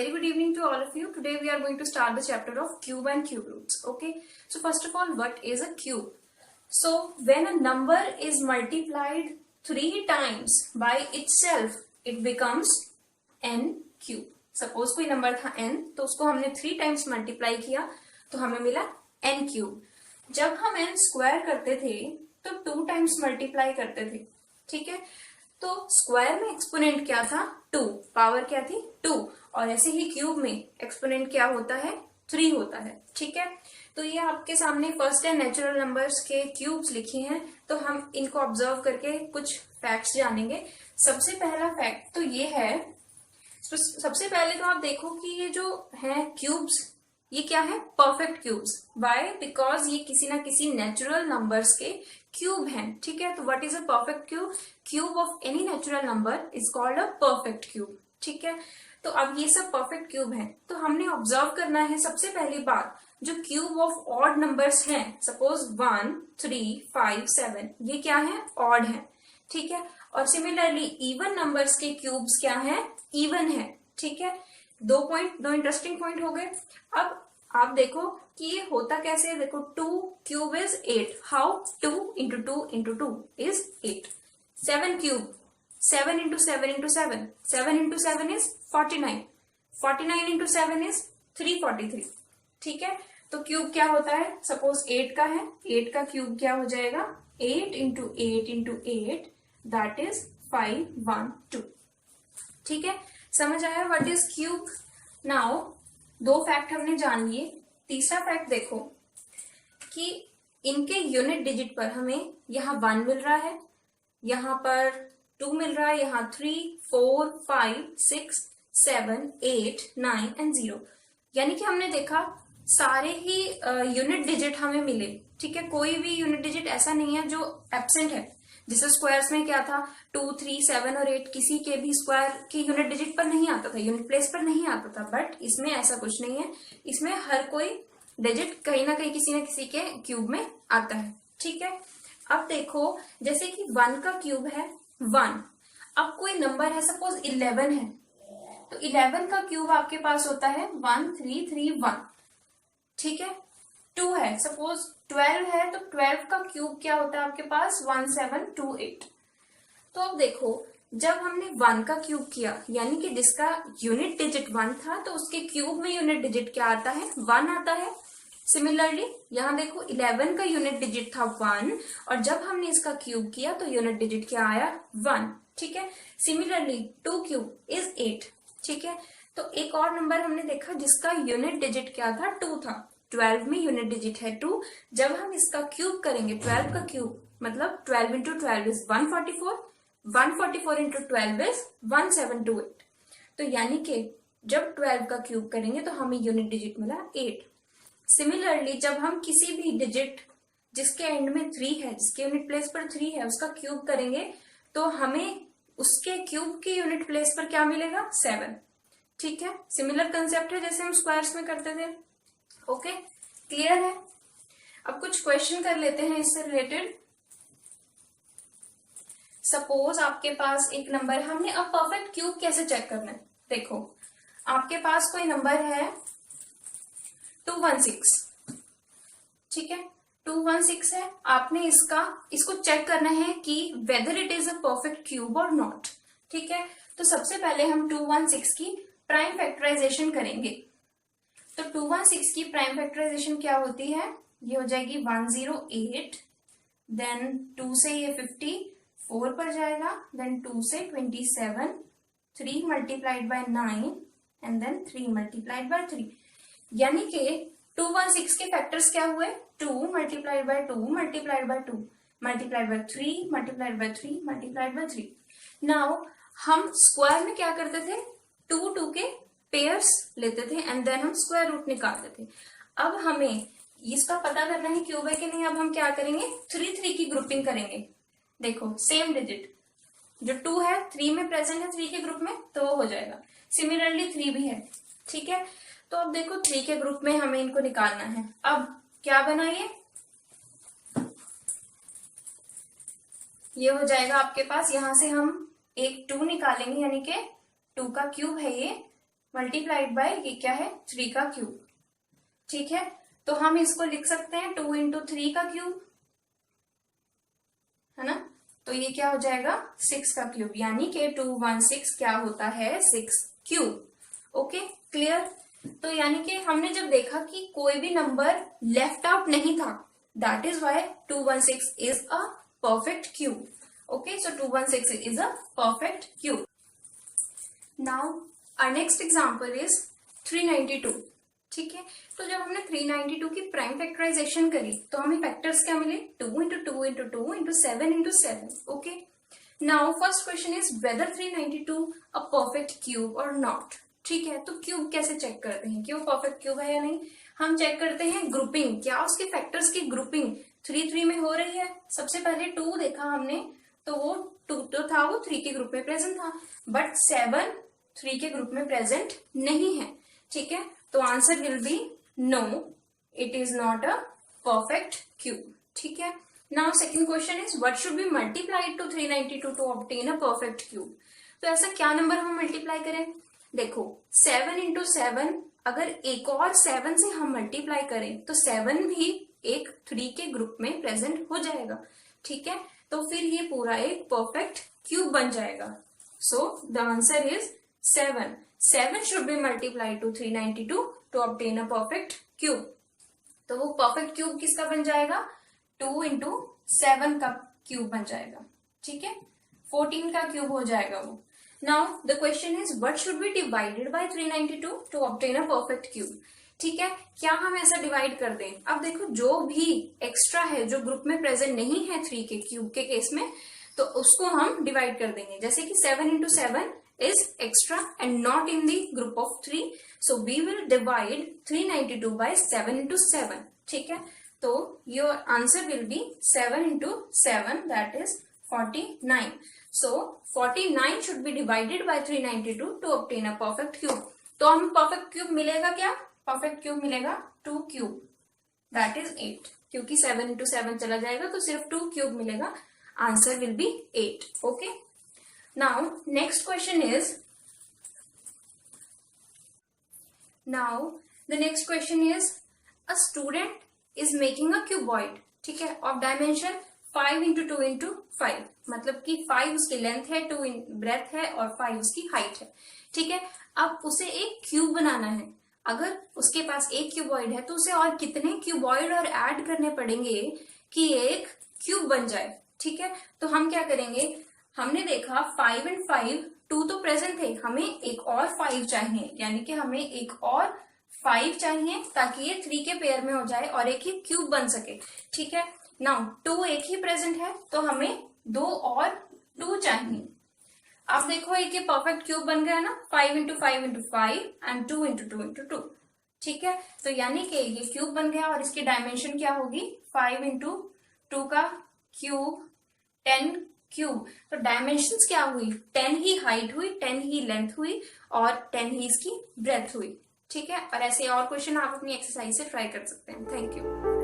very good evening to all of you. Today we are going to start the chapter of cube and cube roots. Okay. So first of all, what is a cube? So when a number is multiplied 3 times by itself, it becomes n cube. Suppose कोई number था n, तो उसको हमने 3 times multiply किया तो हमें मिला n cube. जब हम n स्क्वायर करते थे तो 2 टाइम्स मल्टीप्लाई करते थे. ठीक है, तो स्क्वायर में एक्सपोनेंट क्या था 2, पावर क्या थी 2, और ऐसे ही क्यूब में एक्सपोनेंट क्या होता है 3 होता है. ठीक है, तो ये आपके सामने फर्स्ट एंड नेचुरल नंबर्स के क्यूब्स लिखे हैं, तो हम इनको ऑब्जर्व करके कुछ फैक्ट्स जानेंगे. सबसे पहला फैक्ट तो ये है, तो सबसे पहले तो आप देखो कि ये जो है क्यूब्स, ये क्या है परफेक्ट क्यूब्स. व्हाई? बिकॉज ये किसी ना किसी नेचुरल नंबर्स के क्यूब हैं. ठीक है, तो what is a perfect cube? Cube of any natural number is called a perfect cube. ठीक है, तो अब ये सब परफेक्ट क्यूब हैं, तो हमने ऑब्जर्व करना है सबसे पहली बात, जो क्यूब ऑफ ऑड नंबर्स हैं, सपोज 1, 3, 5, 7, ये क्या है ऑड है. ठीक है, और सिमिलरली इवन नंबर्स के क्यूब्स क्या है इवन है. ठीक है, दो इंटरेस्टिंग पॉइंट हो गए. अब आप देखो कि ये होता कैसे है. देखो 2 cube is 8. How? 2 into 2 into 2 is 8. 7 cube, 7 into 7 into 7, 7 into 7 is 49. 49 into 7 is 343. ठीक है, तो क्यूब क्या होता है, सपोज 8 का है, 8 का क्यूब क्या हो जाएगा 8 इंटू 8 इंटू 8, दैट इज 512. ठीक है, समझ आया what is cube. Now 2 fact हमने जान लिए. तीसरा फैक्ट देखो कि इनके यूनिट डिजिट पर हमें यहाँ 1 मिल रहा है, यहाँ पर 2 मिल रहा है, यहाँ 3, 4, 5, 6, 7, 8, 9 एंड 0. यानी कि हमने देखा सारे ही यूनिट डिजिट हमें मिले. ठीक है, कोई भी यूनिट डिजिट ऐसा नहीं है जो एब्सेंट है. जैसे स्क्वायर्स में क्या था 2, 3, 7 और 8 किसी के भी स्क्वायर के यूनिट डिजिट पर नहीं आता था, यूनिट प्लेस पर नहीं आता था. बट इसमें ऐसा कुछ नहीं है, इसमें हर कोई डिजिट कहीं ना कहीं किसी न किसी के क्यूब में आता है. ठीक है, अब देखो जैसे कि 1 का क्यूब है 1. अब कोई नंबर है सपोज 11 है, तो 11 का क्यूब आपके पास होता है 1331. ठीक है, 2 है, सपोज 12 है, तो 12 का क्यूब क्या होता है आपके पास 1728. तो अब देखो जब हमने 1 का क्यूब किया, यानी कि जिसका यूनिट डिजिट 1 था, तो उसके क्यूब में यूनिट डिजिट क्या आता है 1 आता है. सिमिलरली यहाँ देखो 11 का यूनिट डिजिट था 1, और जब हमने इसका क्यूब किया तो यूनिट डिजिट क्या आया 1. ठीक है, सिमिलरली 2 क्यूब इज 8. ठीक है, तो एक और नंबर हमने देखा जिसका यूनिट डिजिट क्या था 2 था. 12 में यूनिट डिजिट है 2. जब हम इसका क्यूब करेंगे 12 का क्यूब, मतलब 12 इंटू 12 इज 144, 144 इंटू 12 इज 1728. तो यानी कि जब 12 का क्यूब करेंगे तो हमें यूनिट डिजिट मिला 8. सिमिलरली जब हम किसी भी डिजिट जिसके एंड में 3 है, जिसके यूनिट प्लेस पर 3 है, उसका क्यूब करेंगे तो हमें उसके क्यूब के यूनिट प्लेस पर क्या मिलेगा 7. ठीक है, सिमिलर कंसेप्ट है जैसे हम स्क्वायर्स में करते थे. ओके, क्लियर है. अब कुछ क्वेश्चन कर लेते हैं इससे रिलेटेड. सपोज आपके पास एक नंबर, हमने अब परफेक्ट क्यूब कैसे चेक करना है. देखो आपके पास कोई नंबर है 216. ठीक है, 216 है, आपने इसको चेक करना है कि whether it is a perfect cube और नॉट. ठीक है, तो सबसे पहले हम 216 की प्राइम फैक्टराइजेशन करेंगे. तो 216 की प्राइम फैक्टराइजेशन क्या होती है, ये हो जाएगी 108, देन 2 से ये 54 पर जाएगा, देन 2 से 27, 3 multiplied by 9 and then 3 multiplied by 3. यानी कि 216 के फैक्टर्स क्या हुए 2 multiplied by 2 multiplied by 2 multiplied by 3 multiplied by 3 multiplied by 3. Now हम स्क्वायर में क्या करते थे 2 के पेयर्स लेते थे एंड देन हम स्क्वायर रूट निकालते थे. अब हमें इसका पता करना है क्यूब है कि नहीं. अब हम क्या करेंगे 3 की ग्रुपिंग करेंगे. देखो सेम डिजिट जो 2 है 3 में प्रेजेंट है 3 के ग्रुप में, तो वो हो जाएगा. सिमिलरली 3 भी है. ठीक है, तो अब देखो 3 के ग्रुप में हमें इनको निकालना है. अब क्या बनाइए, ये हो जाएगा आपके पास, यहां से हम एक 2 निकालेंगे, यानी कि 2 का क्यूब है ये मल्टीप्लाइड बाय ये क्या है 3 का क्यूब, ठीक है। तो हम इसको लिख सकते हैं 2 इंटू 3 का क्यूब, है ना। तो ये क्या हो जाएगा 6 का क्यूब, यानी कि 216 क्या होता है 6 क्यूब। Okay clear. तो यानी कि हमने जब देखा कि कोई भी नंबर लेफ्ट आउट नहीं था, that is why 216 is a perfect cube. Okay, so 216 is a perfect cube. Now our next example is 392, ठीक है। तो जब हमने 392 की प्राइम फैक्टराइजेशन करी तो हमें फैक्टर्स क्या मिले 2 into 2 into 2 into 7 into 7। Okay, now first question is whether 392 a perfect cube और नॉट। ठीक है, तो क्यूब कैसे चेक करते हैं कि वो परफेक्ट क्यूब है या नहीं। हम चेक करते हैं ग्रुपिंग, क्या उसके फैक्टर्स की ग्रुपिंग 3 3 में हो रही है। सबसे पहले 2 देखा हमने तो वो 2 तो था, वो 3 के ग्रुप में प्रेजेंट था, बट 7 3 के ग्रुप में प्रेजेंट नहीं है। ठीक है, तो answer will be no, it is not a perfect cube. ठीक है, now second question is what should be multiplied to 392 to obtain a perfect cube. तो ऐसा क्या नंबर हम मल्टीप्लाई करें। देखो 7 इंटू 7, अगर एक और 7 से हम मल्टीप्लाई करें तो 7 भी एक 3 के ग्रुप में प्रेजेंट हो जाएगा। ठीक है, तो फिर ये पूरा एक परफेक्ट क्यूब बन जाएगा। So the answer is 7। 7 should be multiplied to 392 to obtain a perfect cube। तो वो परफेक्ट क्यूब किसका बन जाएगा 2 इंटू 7 का क्यूब बन जाएगा। ठीक है, 14 का क्यूब हो जाएगा वो। Now the question is what should be divided by 392 to obtain a perfect cube. ठीक है, क्या हम ऐसा डिवाइड कर दें। अब देखो जो भी एक्स्ट्रा है जो ग्रुप में प्रेजेंट नहीं है 3 के क्यूब के केस में, तो उसको हम डिवाइड कर देंगे। जैसे कि 7 into 7 is extra and not in the group of 3, so we will divide 392 by 7 into 7। ठीक है, तो your answer will be 7 into 7, that is 49। so 49 should be divided by 392 to obtain a perfect cube। तो हम perfect cube मिलेगा क्या, perfect cube मिलेगा 2 cube, that is 8, क्योंकि 7 into 7 चला जाएगा तो सिर्फ 2 cube मिलेगा, answer will be 8। okay, now next question is, a student is making a cuboid, ठीक है, of dimension 5 into 2 into 5, मतलब कि 5 उसकी लेंथ है, 2 ब्रेथ है और 5 उसकी हाइट है। ठीक है, अब उसे एक क्यूब बनाना है। अगर उसके पास एक क्यूबॉइड है तो उसे और कितने क्यूबॉइड और ऐड करने पड़ेंगे कि एक क्यूब बन जाए। ठीक है, तो हम क्या करेंगे, हमने देखा 5 and 5 2 तो प्रेजेंट थे, हमें एक और 5 चाहिए, यानी कि हमें एक और 5 चाहिए ताकि ये 3 के पेयर में हो जाए और एक ही क्यूब बन सके। ठीक है, नाउ 2 एक ही प्रेजेंट है तो हमें 2 और 2 चाहिए। अब देखो एक ये परफेक्ट क्यूब बन गया ना, 5 into 5 into 5 and 2 into 2 into 2। ठीक है, तो यानी कि ये क्यूब बन गया और इसकी डायमेंशन क्या होगी 5 इंटू 2 का क्यूब 10 क्यूब। तो डायमेंशंस क्या हुई 10 ही हाइट हुई, 10 ही लेंथ हुई और 10 ही इसकी ब्रेथ हुई। ठीक है, और ऐसे और क्वेश्चन आप अपनी एक्सरसाइज से ट्राई कर सकते हैं। Thank you.